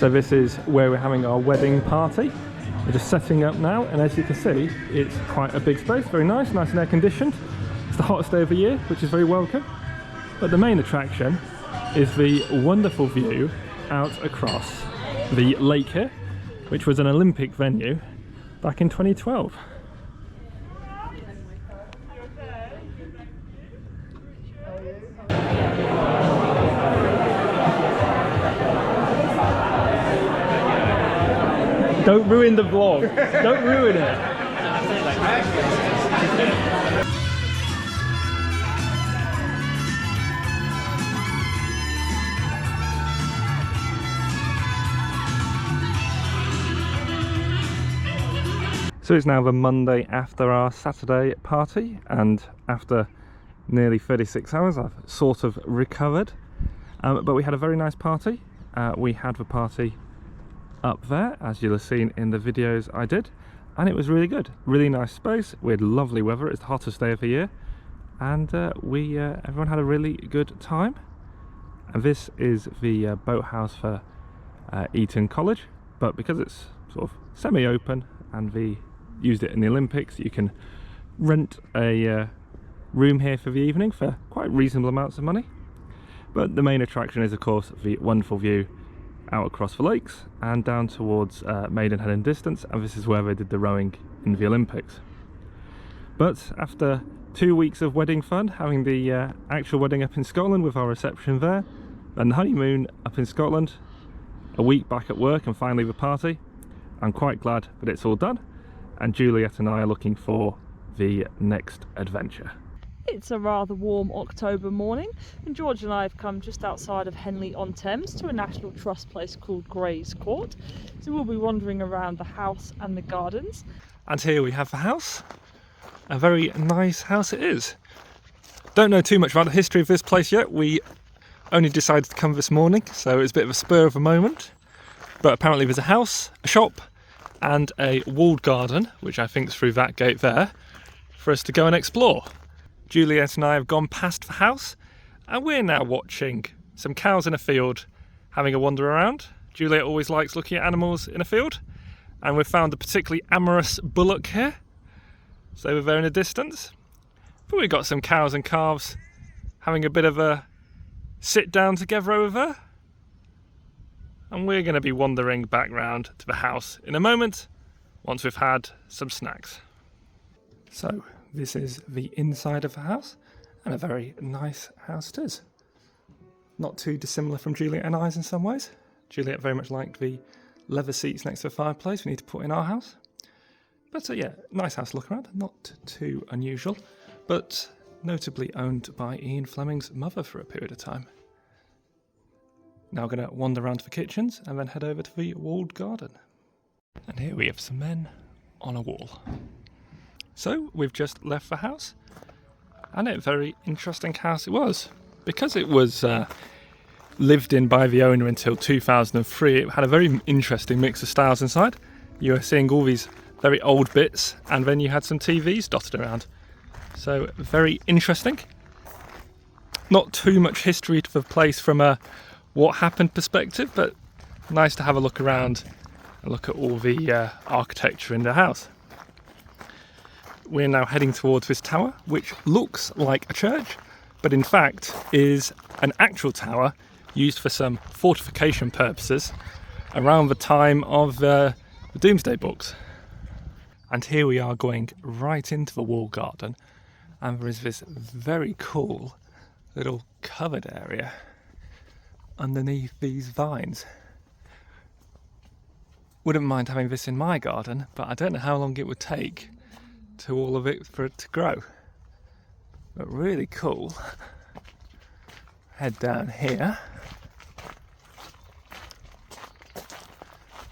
So this is where we're having our wedding party. We're just setting up now, and as you can see, it's quite a big space, very nice and air conditioned. It's the hottest day of the year, which is very welcome. But the main attraction is the wonderful view out across the lake here, which was an Olympic venue back in 2012. Don't ruin the vlog. Don't ruin it. So it's now the Monday after our Saturday party, and after nearly 36 hours I've sort of recovered. But we had a very nice party. We had the party up there, as you'll have seen in the videos I did, and it was really good. Really nice space. We had lovely weather. It's the hottest day of the year, and everyone had a really good time. And this is the boathouse for Eton College, but because it's sort of semi-open and we used it in the Olympics, you can rent a room here for the evening for quite reasonable amounts of money. But the main attraction is, of course, the wonderful view out across the lakes and down towards Maidenhead and Distance, and this is where they did the rowing in the Olympics. But after 2 weeks of wedding fun, having the actual wedding up in Scotland with our reception there, then the honeymoon up in Scotland, a week back at work, and finally the party, I'm quite glad that it's all done, and Juliet and I are looking for the next adventure. It's a rather warm October morning, and George and I have come just outside of Henley-on-Thames to a National Trust place called Gray's Court. So we'll be wandering around the house and the gardens. And here we have the house. A very nice house it is. Don't know too much about the history of this place yet. We only decided to come this morning, so it's a bit of a spur of the moment. But apparently there's a house, a shop, and a walled garden, which I think is through that gate there, for us to go and explore. Juliet and I have gone past the house, and we're now watching some cows in a field having a wander around. Juliet always likes looking at animals in a field, and we've found a particularly amorous bullock here, so we're there in the distance. But we've got some cows and calves having a bit of a sit down together over there, and we're going to be wandering back round to the house in a moment once we've had some snacks. So this is the inside of the house, and a very nice house it is. Not too dissimilar from Juliet and I's in some ways. Juliet very much liked the leather seats next to the fireplace we need to put in our house. But yeah, nice house to look around, not too unusual, but notably owned by Ian Fleming's mother for a period of time. Now we're going to wander around to the kitchens and then head over to the walled garden. And here we have some men on a wall. So we've just left the house, and a very interesting house it was. Because it was lived in by the owner until 2003, it had a very interesting mix of styles inside. You were seeing all these very old bits, and then you had some TVs dotted around. So very interesting. Not too much history to the place from a what happened perspective, but nice to have a look around and look at all the architecture in the house. We're now heading towards this tower, which looks like a church, but in fact is an actual tower used for some fortification purposes around the time of the Domesday Books. And here we are going right into the walled garden, and there is this very cool little covered area underneath these vines. Wouldn't mind having this in my garden, but I don't know how long it would take to all of it for it to grow. But really cool. Head down here,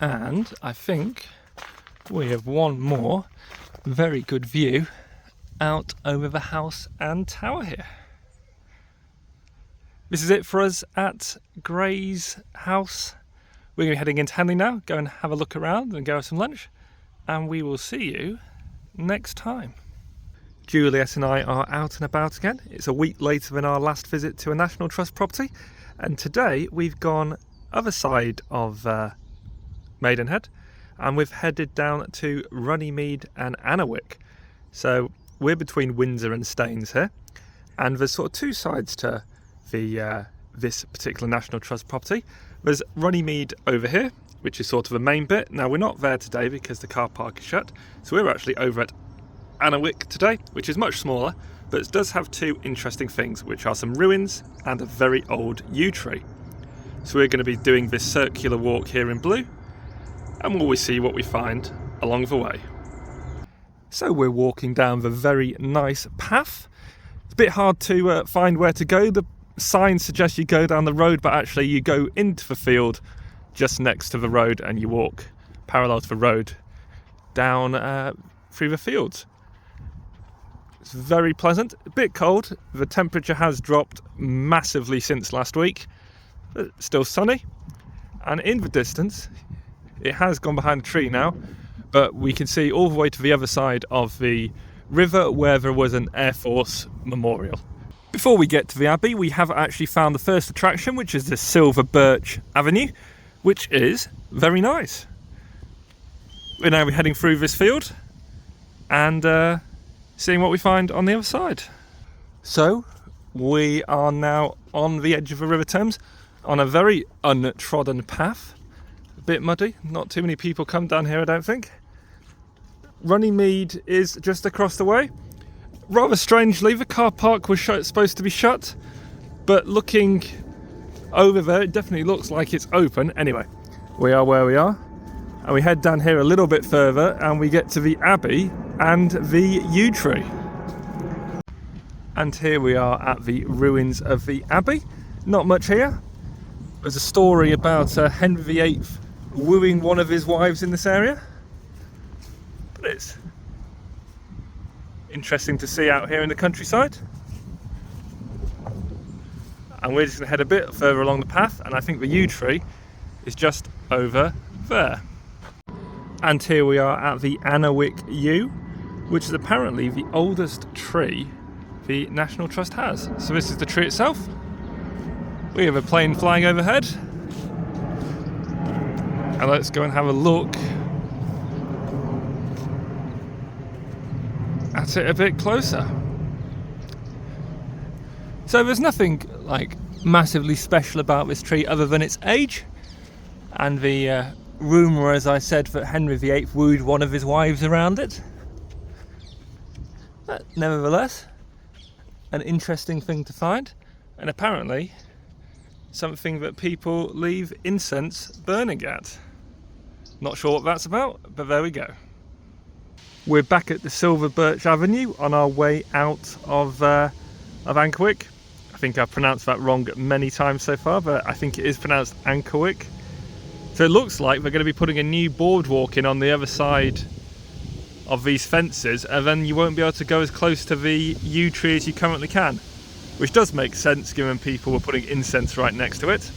and I think we have one more very good view out over the house and tower here. This is it for us at Gray's house. We're going to be heading into Henley now, go and have a look around and go have some lunch, and we will see you next time. Juliet and I are out and about again. It's a week later than our last visit to a National Trust property, and today we've gone other side of Maidenhead, and we've headed down to Runnymede and Ankerwycke. So we're between Windsor and Staines here, and there's sort of two sides to the this particular National Trust property. There's Runnymede over here, which is sort of the main bit. Now we're not there today because the car park is shut, so we're actually over at Ankerwycke today, which is much smaller, but it does have two interesting things, which are some ruins and a very old yew tree. So we're going to be doing this circular walk here in blue, and we'll always see what we find along the way. So we're walking down the very nice path. It's a bit hard to find where to go. The sign suggests you go down the road, but actually you go into the field just next to the road and you walk parallel to the road down through the fields. It's very pleasant, a bit cold. The temperature has dropped massively since last week, but still sunny. And in the distance, it has gone behind a tree now, but we can see all the way to the other side of the river where there was an Air Force memorial. Before we get to the Abbey, we have actually found the first attraction, which is the Silver Birch Avenue, which is very nice. We're now heading through this field and seeing what we find on the other side. So we are now on the edge of the River Thames on a very untrodden path. A bit muddy, not too many people come down here, I don't think. Runnymede is just across the way. Rather strangely, the car park was supposed to be shut, but looking over there, it definitely looks like it's open. Anyway, we are where we are, and we head down here a little bit further, and we get to the Abbey and the yew tree. And here we are at the ruins of the Abbey. Not much here. There's a story about Henry VIII wooing one of his wives in this area, but it's interesting to see out here in the countryside. And we're just going to head a bit further along the path, and I think the yew tree is just over there. And here we are at the Ankerwycke yew, which is apparently the oldest tree the National Trust has. So this is the tree itself. We have a plane flying overhead, and let's go and have a look at it a bit closer. So there's nothing like massively special about this tree other than its age and the rumour, as I said, that Henry VIII wooed one of his wives around it. But nevertheless, an interesting thing to find, and apparently something that people leave incense burning at. Not sure what that's about, but there we go. We're back at the Silver Birch Avenue on our way out of Ankerwycke. I think I've pronounced that wrong many times so far, but I think it is pronounced Ankerwycke. So it looks like we're going to be putting a new boardwalk in on the other side of these fences, and then you won't be able to go as close to the yew tree as you currently can, which does make sense given people were putting incense right next to it.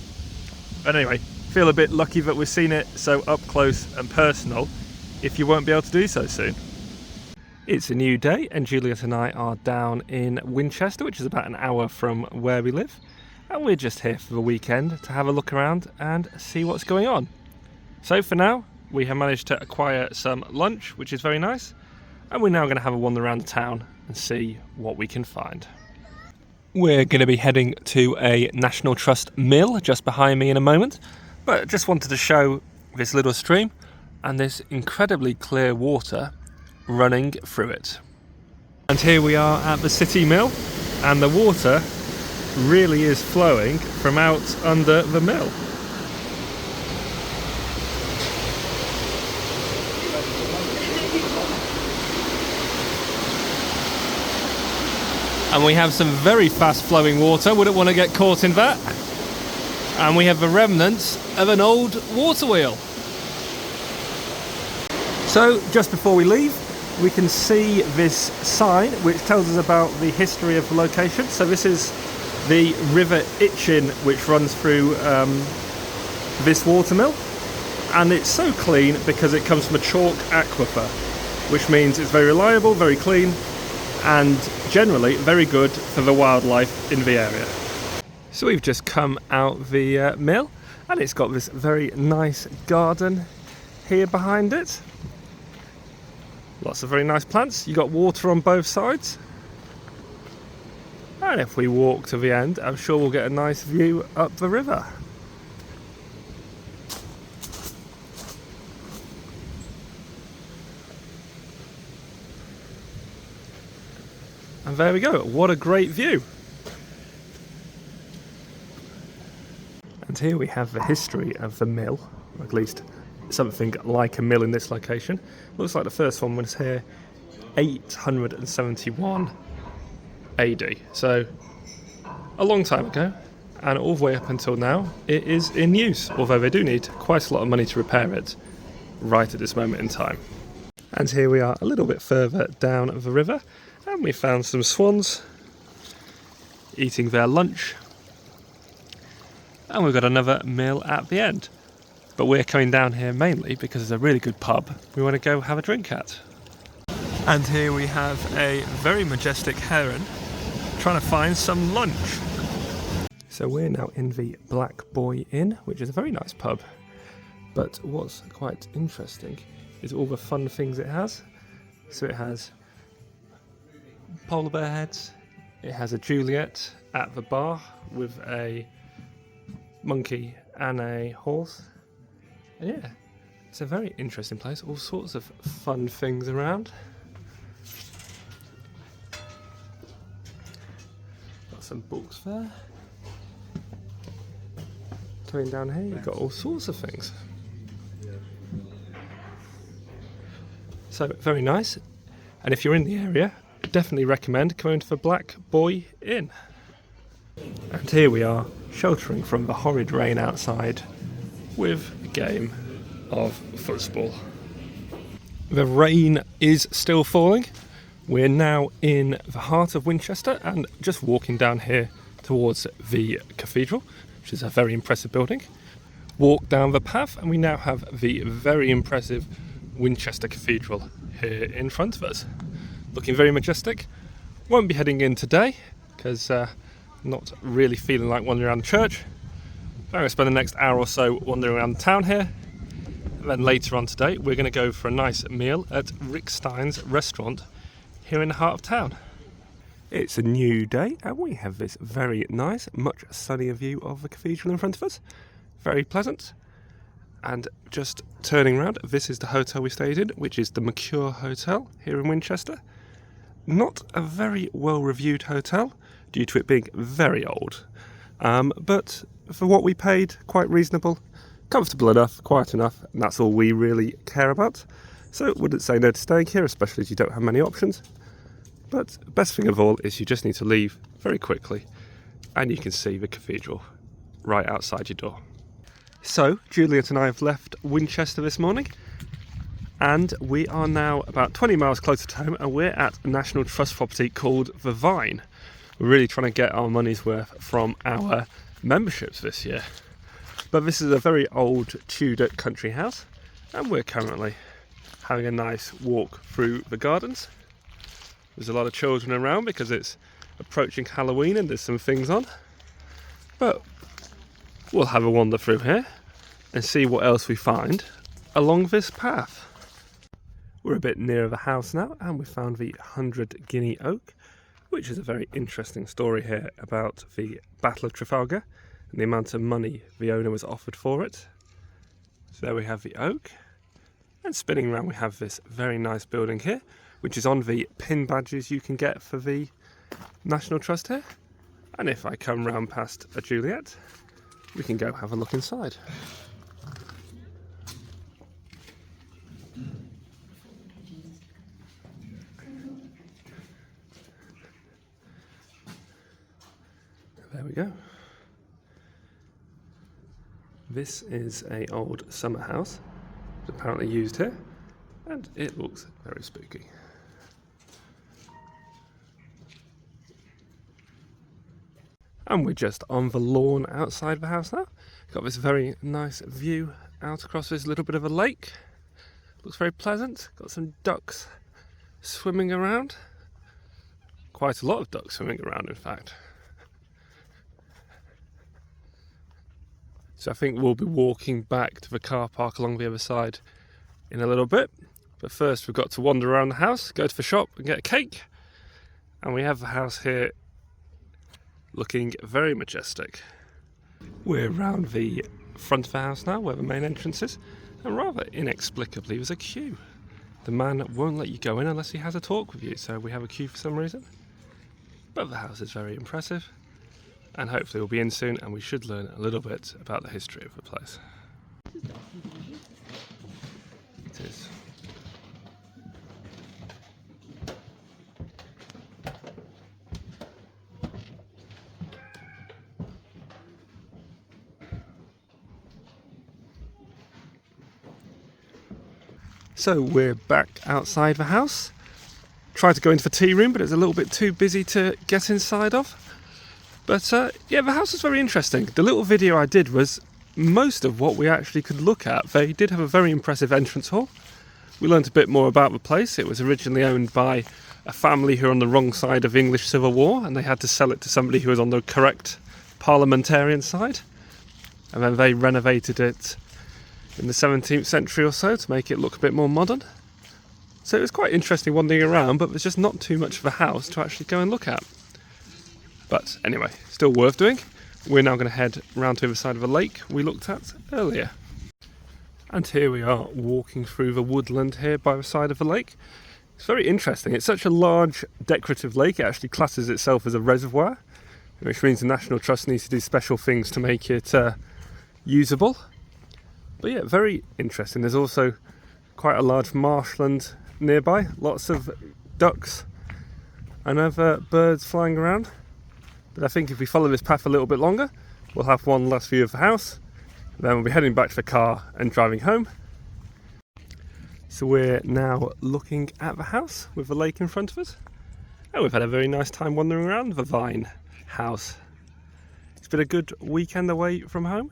But anyway, feel a bit lucky that we've seen it so up close and personal if you won't be able to do so soon. It's a new day, and Juliet and I are down in Winchester, which is about an hour from where we live, and we're just here for the weekend to have a look around and see what's going on. So for now, we have managed to acquire some lunch, which is very nice, and we're now going to have a wander around the town and see what we can find. We're going to be heading to a National Trust mill just behind me in a moment, but just wanted to show this little stream and this incredibly clear water running through it. And here we are at the city mill, and the water really is flowing from out under the mill. And we have some very fast flowing water, wouldn't want to get caught in that. And we have the remnants of an old water wheel. So just before we leave, we can see this sign which tells us about the history of the location. So this is the River Eton, which runs through this watermill, and it's so clean because it comes from a chalk aquifer, which means it's very reliable, very clean, and generally very good for the wildlife in the area. So we've just come out the mill, and it's got this very nice garden here behind it. Lots of very nice plants. You got water on both sides. And if we walk to the end, I'm sure we'll get a nice view up the river. And there we go, what a great view. And here we have the history of the mill, or at least something like a mill in this location. Looks like the first one was here 871 AD, so a long time ago, and all the way up until now it is in use, although they do need quite a lot of money to repair it right at this moment in time. And here we are a little bit further down the river, and we found some swans eating their lunch, and we've got another mill at the end. But we're coming down here mainly because there's a really good pub we want to go have a drink at. And here we have a very majestic heron trying to find some lunch. So we're now in the Black Boy Inn, which is a very nice pub. But what's quite interesting is all the fun things it has. So it has polar bear heads, it has a Juliet at the bar with a monkey and a horse. And yeah, it's a very interesting place, all sorts of fun things around. Got some books there. Coming down here, you've got all sorts of things. So, very nice. And if you're in the area, definitely recommend coming to the Black Boy Inn. And here we are, sheltering from the horrid rain outside with a game of football. The rain is still falling. We're now in the heart of Winchester and just walking down here towards the cathedral, which is a very impressive building. Walk down the path and we now have the very impressive Winchester Cathedral here in front of us. Looking very majestic. Won't be heading in today because not really feeling like wandering around the church. I'm going to spend the next hour or so wandering around the town here. And then later on today, we're going to go for a nice meal at Rick Stein's restaurant here in the heart of town. It's a new day and we have this very nice, much sunnier view of the cathedral in front of us. Very pleasant. And just turning around, this is the hotel we stayed in, which is the Mercure Hotel here in Winchester. Not a very well-reviewed hotel due to it being very old. But for what we paid, quite reasonable, comfortable enough, quiet enough, and that's all we really care about. So wouldn't say no to staying here, especially as you don't have many options. But best thing of all is you just need to leave very quickly and you can see the cathedral right outside your door. So Juliet and I have left Winchester this morning and we are now about 20 miles closer to home and we're at a National Trust property called The Vyne. We're really trying to get our money's worth from our memberships this year. But this is a very old Tudor country house and we're currently having a nice walk through the gardens. There's a lot of children around because it's approaching Halloween and there's some things on. But we'll have a wander through here and see what else we find along this path. We're a bit nearer the house now and we found the 100 Guinea Oak, which is a very interesting story here about the Battle of Trafalgar and the amount of money the owner was offered for it. So there we have the oak, and spinning around we have this very nice building here, which is on the pin badges you can get for the National Trust here. And if I come round past a Juliet, we can go have a look inside. There we go. This is an old summer house, apparently used here, and it looks very spooky. And we're just on the lawn outside the house now. Got this very nice view out across this little bit of a lake. Looks very pleasant. Got some ducks swimming around. Quite a lot of ducks swimming around, in fact. So I think we'll be walking back to the car park along the other side in a little bit. But first we've got to wander around the house, go to the shop and get a cake. And we have the house here looking very majestic. We're around the front of the house now, where the main entrance is, and rather inexplicably there's a queue. The man won't let you go in unless he has a talk with you, so we have a queue for some reason. But the house is very impressive, and hopefully we'll be in soon and we should learn a little bit about the history of the place. It is. So we're back outside the house. Tried to go into the tea room, but it's a little bit too busy to get inside of. But yeah, the house is very interesting. The little video I did was most of what we actually could look at. They did have a very impressive entrance hall. We learnt a bit more about the place. It was originally owned by a family who were on the wrong side of the English Civil War, and they had to sell it to somebody who was on the correct parliamentarian side. And then they renovated it in the 17th century or so to make it look a bit more modern. So it was quite interesting wandering around, but there's just not too much of a house to actually go and look at. But anyway, still worth doing. We're now going to head round to the other side of the lake we looked at earlier. And here we are walking through the woodland here by the side of the lake. It's very interesting. It's such a large decorative lake, it actually classes itself as a reservoir, which means the National Trust needs to do special things to make it usable. But yeah, very interesting. There's also quite a large marshland nearby, lots of ducks and other birds flying around. But I think if we follow this path a little bit longer, we'll have one last view of the house, and then we'll be heading back to the car and driving home. So we're now looking at the house with the lake in front of us, and we've had a very nice time wandering around the Vyne house. It's been a good weekend away from home,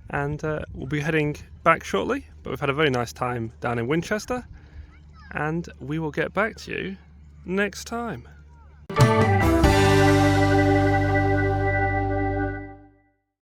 and we'll be heading back shortly, but we've had a very nice time down in Winchester, and we will get back to you next time.